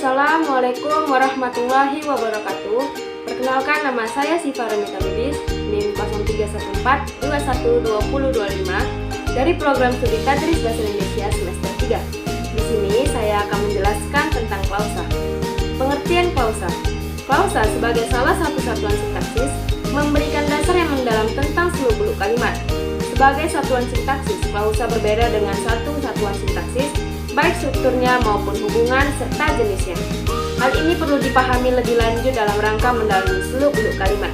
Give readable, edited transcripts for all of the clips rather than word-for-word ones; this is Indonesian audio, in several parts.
Assalamualaikum warahmatullahi wabarakatuh. Perkenalkan, nama saya Siva Remita Lubis, NIM 0314212025 dari program studi Tadris Bahasa Indonesia semester 3. Di sini saya akan menjelaskan tentang klausa. Pengertian klausa. Klausa sebagai salah satu satuan sintaksis memberikan dasar yang mendalam tentang seluk-beluk kalimat. Sebagai satuan sintaksis, klausa berbeda dengan satu satuan sintaksis, baik strukturnya maupun hubungan serta jenisnya. Hal ini perlu dipahami lebih lanjut dalam rangka mendalami seluk-beluk kalimat.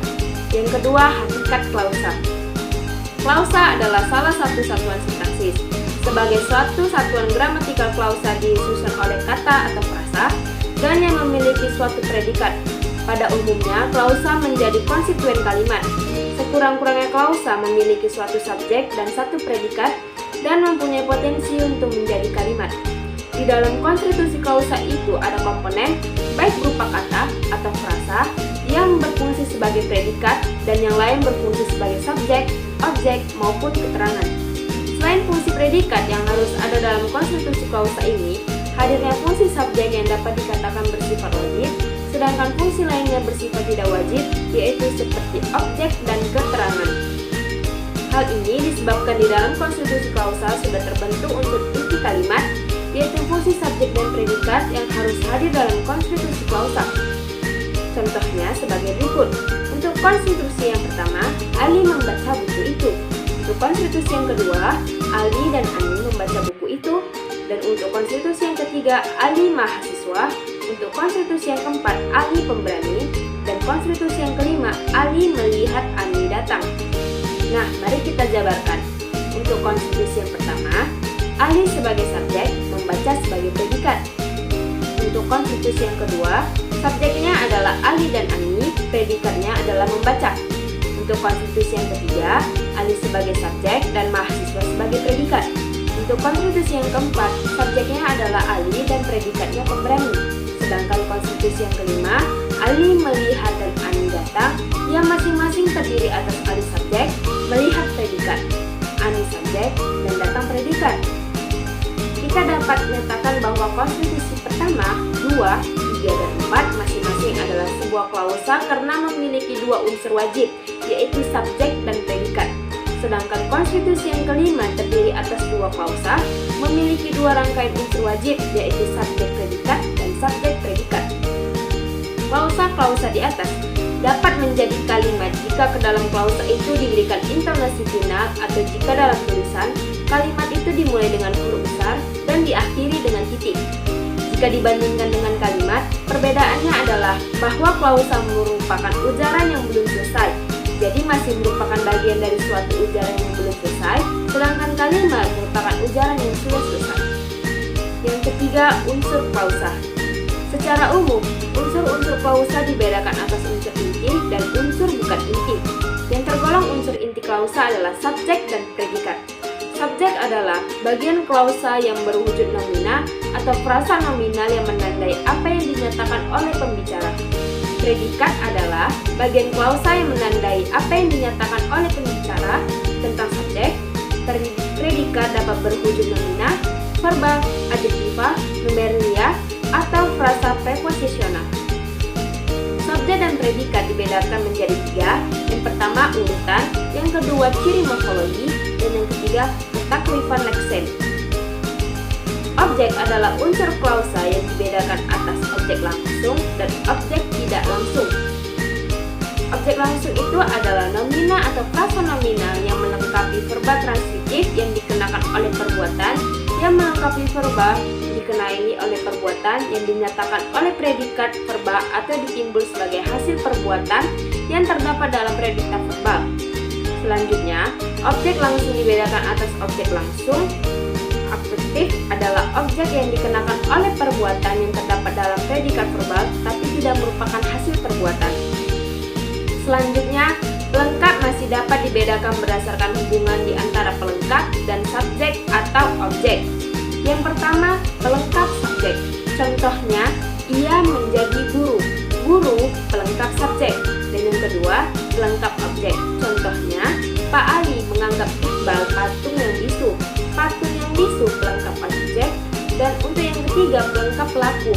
Yang kedua, hakikat klausa. Klausa adalah salah satu satuan sintaksis. Sebagai suatu satuan gramatikal, klausa disusun oleh kata atau frasa dan yang memiliki suatu predikat. Pada umumnya, klausa menjadi konstituen kalimat. Sekurang-kurangnya klausa memiliki suatu subjek dan satu predikat dan mempunyai potensi untuk menjadi kalimat. Di dalam konstitusi klausa itu ada komponen, baik berupa kata atau frasa, yang berfungsi sebagai predikat dan yang lain berfungsi sebagai subjek, objek, maupun keterangan. Selain fungsi predikat yang harus ada dalam konstitusi klausa ini, hadirnya fungsi subjek yang dapat dikatakan bersifat wajib, sedangkan fungsi lainnya bersifat tidak wajib, yaitu seperti objek dan keterangan. Hal ini disebabkan di dalam konstitusi klausa sudah terbentuk unsur inti kalimat, yaitu fungsi subjek dan predikat yang harus hadir dalam konstitusi klausa. Contohnya sebagai berikut. Untuk konstitusi yang pertama, Ali membaca buku itu. Untuk konstitusi yang kedua, Ali dan Ani membaca buku itu. Dan untuk konstitusi yang ketiga, Ali mahasiswa. Untuk konstitusi yang keempat, Ali pemberani. Dan konstitusi yang kelima, Ali melihat Ani datang. Nah, mari kita jabarkan. Untuk konstitusi yang pertama, Ali sebagai subjek, membaca sebagai predikat. Untuk konstitusi yang kedua, subjeknya adalah Ali dan Ani, predikatnya adalah membaca. Untuk konstitusi yang ketiga, Ali sebagai subjek dan mahasiswa sebagai predikat. Untuk konstitusi yang keempat, subjeknya adalah Ali dan predikatnya pemberani. Sedangkan konstitusi yang kelima, Ali melihat dan Ani datang, yang masing-masing terdiri atas Ali subjek, melihat predikat, Ani subjek, dan datang predikat. Kita dapat menyatakan bahwa konstitusi pertama, 2, 3, dan 4 masing-masing adalah sebuah klausa karena memiliki dua unsur wajib, yaitu subjek dan predikat. Sedangkan konstitusi yang kelima terdiri atas dua klausa, memiliki dua rangkaian unsur wajib, yaitu subjek predikat dan subjek predikat. Klausa-klausa di atas dapat menjadi kalimat jika ke dalam klausa itu diberikan intonasi final atau jika dalam tulisan kalimat itu dimulai dengan huruf besar dan diakhiri dengan titik. Jika dibandingkan dengan kalimat, perbedaannya adalah bahwa klausa merupakan ujaran yang belum selesai, jadi masih merupakan bagian dari suatu ujaran yang belum selesai, sedangkan kalimat merupakan ujaran yang sudah selesai. Yang ketiga, unsur klausa. Secara umum, unsur-unsur klausa dibedakan atas unsur inti dan unsur bukan inti. Yang tergolong unsur inti klausa adalah subjek dan predikat. Subjek adalah bagian klausa yang berwujud nomina atau frasa nominal yang menandai apa yang dinyatakan oleh pembicara. Predikat adalah bagian klausa yang menandai apa yang dinyatakan oleh pembicara tentang subjek. Predikat dapat berwujud nomina, verba, adjektiva, numeria, atau frasa preposisional. Subjek dan predikat dibedakan menjadi 3. Yang pertama urutan, yang kedua ciri morfologi, dan yang ketiga ketaklifan leksen. Objek adalah unsur klausa yang dibedakan atas objek langsung dan objek tidak langsung. Objek langsung itu adalah nomina atau frasa nominal yang melengkapi verba transitif yang dikenakan oleh perbuatan, yang melengkapi verba dikenai oleh perbuatan yang dinyatakan oleh predikat verba atau ditimbul sebagai hasil perbuatan yang terdapat dalam predikat verbal. Selanjutnya, objek langsung dibedakan atas objek langsung. Aktif adalah objek yang dikenakan oleh perbuatan yang terdapat dalam predikat verbal tapi tidak merupakan hasil perbuatan. Selanjutnya, pelengkap masih dapat dibedakan berdasarkan hubungan di antara pelengkap dan subjek atau objek. Yang pertama, pelengkap subjek. Contohnya, ia menjadi guru. Guru pelengkap subjek. Dan yang kedua, pelengkap objek. Contohnya, Pak Ali menganggap Iqbal patung yang bisu. Patung yang bisu pelengkap objek. Dan untuk yang ketiga, pelengkap pelaku.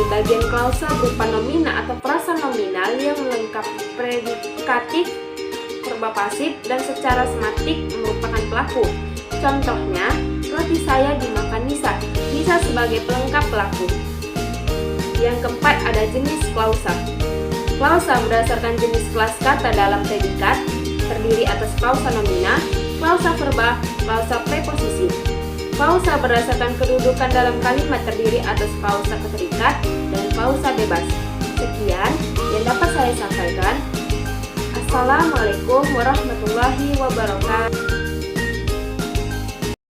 bagian klausa berupa nomina atau frasa nominal yang melengkapi predikatif, verba pasif, dan secara sematik merupakan pelaku. Contohnya, roti saya dimakan Nisa. Nisa sebagai pelengkap pelaku. Yang keempat, ada jenis klausa. Klausa berdasarkan jenis kelas kata dalam predikat, terdiri atas klausa nomina, klausa verba, klausa preposisi. Klausa berdasarkan kedudukan dalam kalimat terdiri atas klausa keterikat dan klausa bebas. Sekian yang dapat saya sampaikan. Assalamualaikum warahmatullahi wabarakatuh.